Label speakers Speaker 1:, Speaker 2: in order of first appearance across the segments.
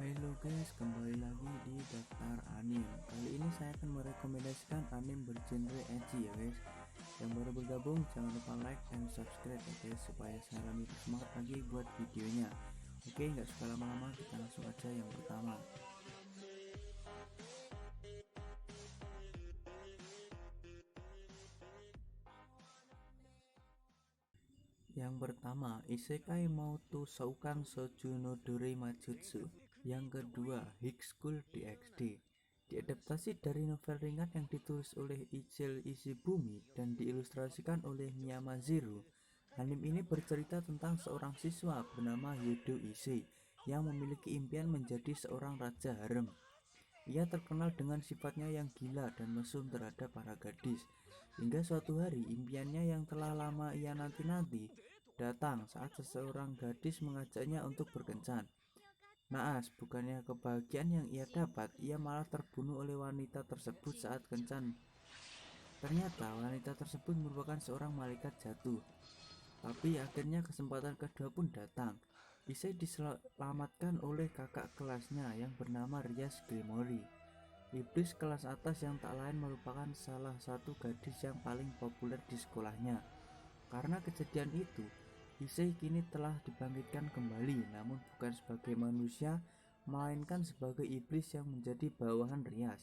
Speaker 1: Halo guys, kembali lagi di Daftar Anime. Kali ini saya akan merekomendasikan anime bergenre ecchi ya guys. Yang baru bergabung jangan lupa like dan subscribe ya guys, supaya saya lebih semangat lagi buat videonya. Oke, nggak suka lama-lama, kita langsung aja yang pertama. Yang pertama, Isekai Mouto Shoukan Shouju no Dorei Majutsu. Yang kedua, High School DxD. Diadaptasi dari novel ringan yang ditulis oleh Ichel Ishibumi dan diilustrasikan oleh Miyama Zero. Anime ini bercerita tentang seorang siswa bernama Yodo Issei yang memiliki impian menjadi seorang raja harem. Ia terkenal dengan sifatnya yang gila dan mesum terhadap para gadis. Hingga suatu hari impiannya yang telah lama ia nanti-nanti datang saat seseorang gadis mengajaknya untuk berkencan. Naas, bukannya kebahagiaan yang ia dapat, ia malah terbunuh oleh wanita tersebut saat kencan. Ternyata wanita tersebut merupakan seorang malaikat jatuh. Tapi akhirnya kesempatan kedua pun datang. Issei diselamatkan oleh kakak kelasnya yang bernama Rias Gremory. Iblis kelas atas yang tak lain merupakan salah satu gadis yang paling populer di sekolahnya. Karena kejadian itu, Issei kini telah dibangkitkan kembali, namun bukan sebagai manusia, melainkan sebagai iblis yang menjadi bawahan Rias.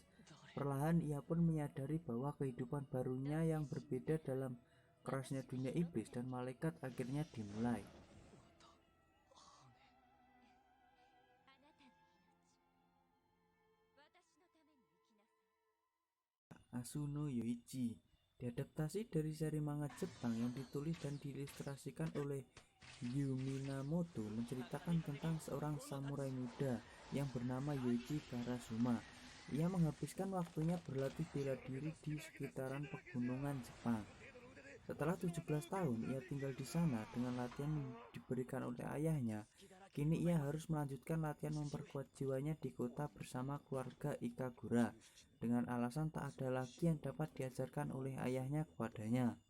Speaker 1: Perlahan ia pun menyadari bahwa kehidupan barunya yang berbeda dalam kerasnya dunia iblis dan malaikat akhirnya dimulai. Asuno Yoichi diadaptasi dari seri manga Jepang yang ditulis dan diilustrasikan oleh Yu Minamoto, menceritakan tentang seorang samurai muda yang bernama Yoichi Karasuma. Ia menghabiskan waktunya berlatih bela diri di sekitaran pegunungan Jepang. Setelah 17 tahun ia tinggal di sana dengan latihan yang diberikan oleh ayahnya. Kini ia harus melanjutkan latihan memperkuat jiwanya di kota bersama keluarga Ikagura, dengan alasan tak ada lagi yang dapat diajarkan oleh ayahnya kepadanya.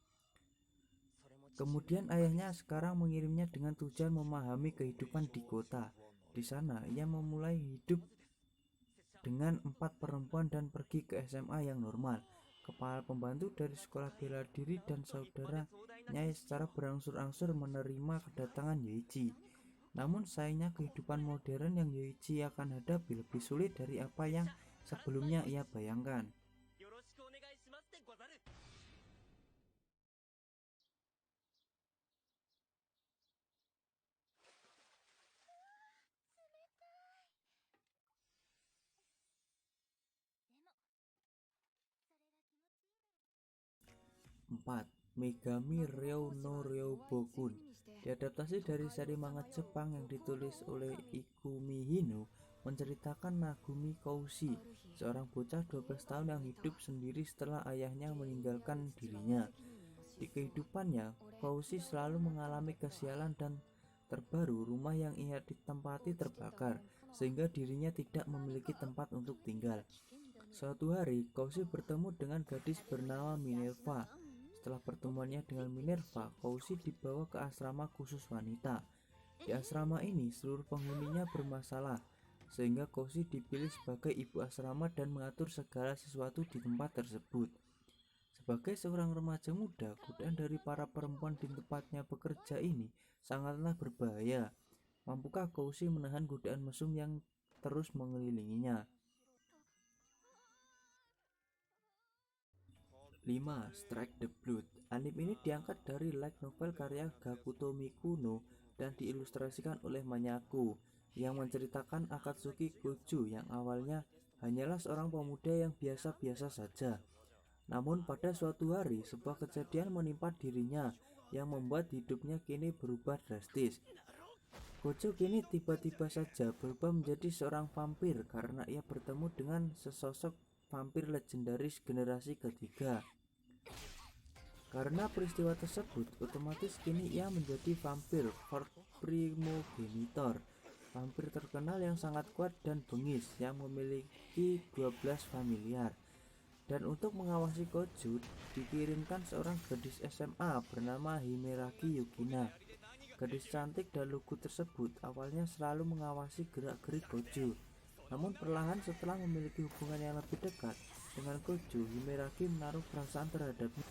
Speaker 1: Kemudian ayahnya sekarang mengirimnya dengan tujuan memahami kehidupan di kota. Di sana ia memulai hidup dengan 4 perempuan dan pergi ke SMA yang normal. Kepala pembantu dari sekolah bela diri dan saudaranya secara berangsur-angsur menerima kedatangan Yoichi. Namun sayangnya kehidupan modern yang Yoichi akan hadapi lebih sulit dari apa yang sebelumnya ia bayangkan. Empat, Megami Ryou no Ryobokun diadaptasi dari seri manga Jepang yang ditulis oleh Ikumi Hino, menceritakan Nagumi Koushi, seorang bocah 12 tahun yang hidup sendiri setelah ayahnya meninggalkan dirinya. Di kehidupannya, Koushi selalu mengalami kesialan dan terbaru rumah yang ia ditempati terbakar, sehingga dirinya tidak memiliki tempat untuk tinggal. Suatu hari, Koushi bertemu dengan gadis bernama Minerva. Setelah pertemuannya dengan Minerva, Koushi dibawa ke asrama khusus wanita. Di asrama ini, seluruh penghuninya bermasalah, sehingga Koushi dipilih sebagai ibu asrama dan mengatur segala sesuatu di tempat tersebut. Sebagai seorang remaja muda, godaan dari para perempuan di tempatnya bekerja ini sangatlah berbahaya. Mampukah Koushi menahan godaan mesum yang terus mengelilinginya? 5. Strike the Blood. Anime ini diangkat dari light novel karya Gakuto Mikuno dan diilustrasikan oleh Manyaku, yang menceritakan Akatsuki Goju yang awalnya hanyalah seorang pemuda yang biasa-biasa saja. Namun pada suatu hari sebuah kejadian menimpa dirinya yang membuat hidupnya kini berubah drastis. Gojo kini tiba-tiba saja berubah menjadi seorang vampir karena ia bertemu dengan sesosok vampir legendaris generasi ketiga. Karena peristiwa tersebut, otomatis kini ia menjadi vampir primogenitor, vampir terkenal yang sangat kuat dan bengis yang memiliki 12 familiar. Dan untuk mengawasi Gojo, dikirimkan seorang gadis SMA bernama Himeraki Yukina. Gadis cantik dan lugu tersebut awalnya selalu mengawasi gerak-gerik Gojo. Namun perlahan setelah memiliki hubungan yang lebih dekat dengan Gojo, Himeraki menaruh perasaan terhadapnya.